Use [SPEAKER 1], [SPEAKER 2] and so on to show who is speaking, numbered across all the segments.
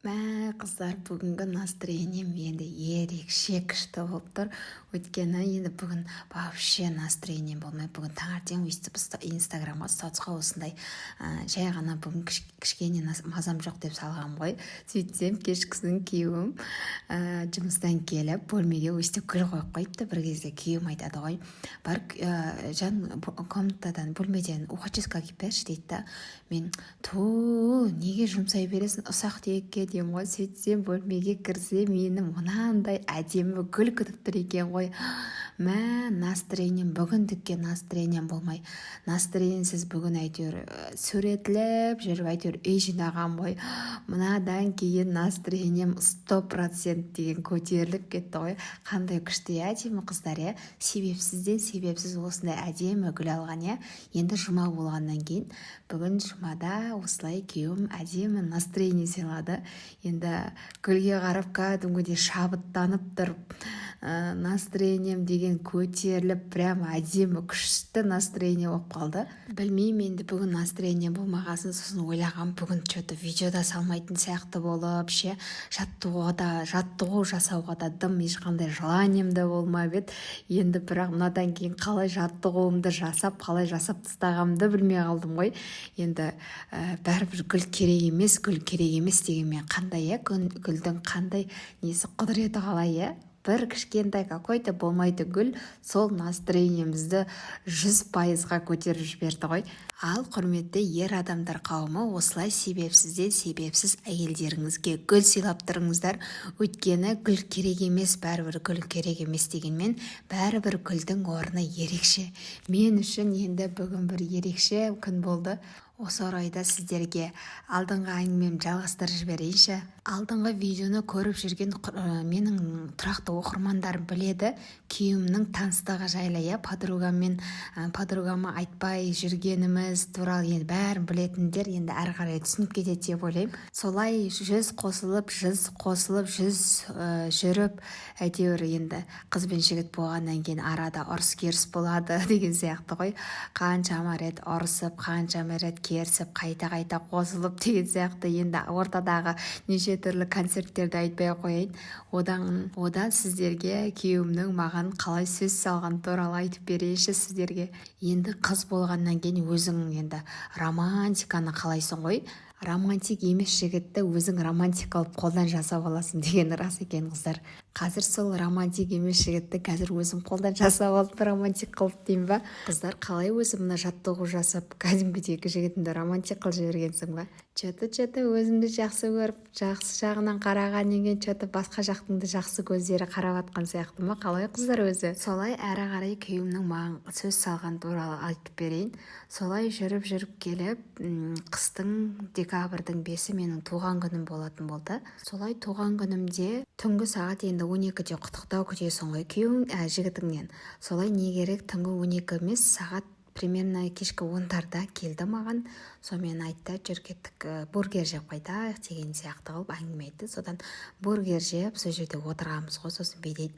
[SPEAKER 1] Мә, қыздар, бүгінгі настроением енді ерекше күшті болып тұр. Өйткені енді бүгін вообще настроением болмай, бүгін таңертең өйстіп инстаграмға соцқа осындай жай ғана бүгін кішкене мазам жоқ деп салғам ғой. Сөйтсем кешкісін күйеуім жұмыстан келіп бөлмеге өйстіп гүл қойып қойыпты. Бір кезде күйеуім айтады ғой, бар жан комнатадан бөлмеден ухачесқа киіп берші дейді да. Мен неге жұмсай бересің ұсақ түйекке деймін ғой. Сөйтсем бөлмеге кірсе мені мынандай әдемі гүл күтіп тұр екен ғой. Мә, настроением бүгіндікке настроением болмай, настроенсіз бүгін әйтеуір суретіліп жүріп әйтеуір үй жинағам ғой. Мынадан кейін настроением 100% деген көтеріліп кетті ғой. Қандай күшті әдемі қыздар, себепсізден себепсіз осындай әдемі гүл алған. Енді жұма болғаннан кейін бүгін жұмада осылай күйеуім әдемі настроение сыйлады. Енді гүлге қарап кәдімгідей шабыттанып тұрып, настроением деген көтеріліп, прямо әдемі күшті настроение болып қалды. Білмеймін, енді бүгін настроение болмағасын, сосын ойлағам, бүгін что-то видеода салмайтын сияқты болып, жаттығу жасауға да дым ешқандай желанием да болмап еді. Енді бірақ мынадан кейін қалай жаттығуымды жасап, қалай жасап тастағанымды білмей қалдым ғой. Енді бәрібір гүл керек емес дегенмен қандай гүлдің қандай несі құдіреті қалай бір кішкентай какой-то болмайды гүл сол настроениемізді 100%-ға көтеріп жіберді ғой. Ал құрметті ер адамдар қауымы, осылай себепсізден себепсіз әйелдеріңізге гүл сыйлап тұрыңыздар. Өйткені гүл керек емес, бәрібір гүл керек емес дегенмен, бәрібір гүлдің орны ерекше. Мен үшін енді бүгін бір ерекше күн болды. Осы орайда сіздерге алдыңғы әңгімем жалғастырып жіберейінші. Алдыңғы видеоны көріп жүрген менің тұрақты оқырмандарым біледі. Күйеуімнің таныстығы жайлы, подругама айтпай жүргеніміз туралы енді бәрін білетіндер енді әрі қарай түсініп кетеді деп ойлаймын. Солай 100 қосылып жүріп, әйтеуір енді қыз бен жігіт болғаннан кейін арада ұрыс-керіс болады деген сияқты ғой. Қаншама рет ұрысып, қаншама рет керісіп, қайта қосылып деген сияқты. Енді ортадағы неше түрлі концерттерді айтпай қояйын. Одан сіздерге күйеуімнің маған қалай сөз салған туралы айтып берейінші сіздерге. Енді қыз болғаннан кейін өзің енді романтиканы қалайсың ғой. Романтик емес жігітті өзің романтик қылып қолдан жасап аласың деген рас екен қыздар. Қазір сол романтик емес жігітті қазір өзім қолдан жасап алып романтик қылып деймін ба? Қыздар, қалай өзім мына жаттығу жасап кәдімгідегі жігітімді романтик қылып жібергенсің ба? Че-то өзімді жақсы көріп, жақсы жағынан қараған деген че-то басқа жақтыңды жақсы көздері қарап атқан сияқты ма? Қалай қыздар өзі? Солай әрі қарай күйеуімнің маған сөз салған туралы айтып берейін. Солай жүріп келіп, қыстың декабрьдің 5-і менің туған күнім болатын болды. Солай туған күнімде түнгі сағат енді 12-де құттықтау күтесің ғой жігітіңнен. Солай не керек түнгі 12 емес, сағат примерно кешкі 10-тарда келді маған. Сонымен айтты, жүр кеттік бургер жеп қайтайық деген сияқты қылып әңгіме айтты. Содан бургер жеп, сол жерде отырғанбыз ғой. Сосын бейдейді,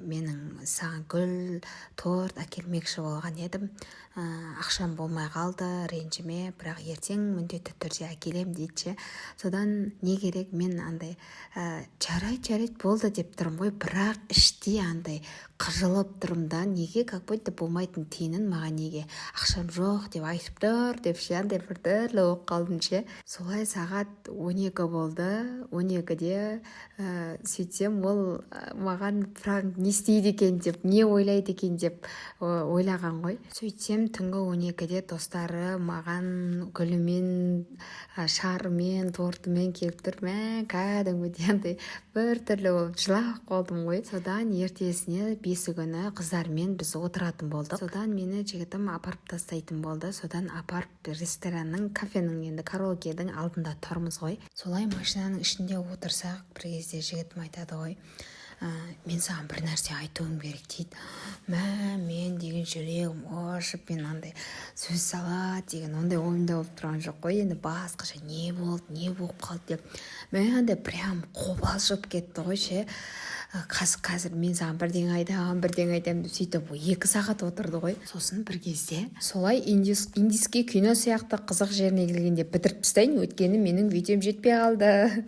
[SPEAKER 1] менің саған гүл, торт әкелмекші болған едім. Ақшам болмай қалды, ренжіме, бірақ ертең міндетті түрде әкелем дейді. Содан не керек, мен андай жарайды болды деп тұрмын ғой, бірақ іште андай қыжылып тұрмын да, неге как будто болмайтын тиынын маған неге ақшам жоқ деп айтып тұр деп андай бір түрлі болып қалдым ше. Солай сағат 12 болды. 12-де сөйтсем ол маған пранк не істейді екен деп, не ойлайды екен деп ойлаған ғой. Сөйтсем түнгі 12-де достары маған гүлімен, шарымен, тортымен келіп тұр. Мә, кәдімгідей бір түрлі болып жылап қалдым ғой. Содан ертесіне 5 күні қыздармен біз отыратын болдық. Содан мені жігітім апарып тастайтын болды. Содан апарып ресторанның, кафенің енді караокедің алдында тұрмыз ғой. Солай машинаның ішінде отырсақ, бір кезде жігітім айтады ғой, мен саған бір нәрсе айтуым керек дейді. Мә, мен деген жүрегім ошып, мен андай сөз салады деген ондай ойымда болып тұрған жоқ қой. Енді басқаша не болды, не болып қалды деп. Мен андай прям қобалжып кетті ғой ше. қазір мен саған бірдеңе айтамын деп сөйтіп 2 сағат отырды ғой. Сосын бір кезде солай индийский кино сияқты қызық жеріне келгенде бітіріп тастайын, өйткені менің видеом жетпей қалды.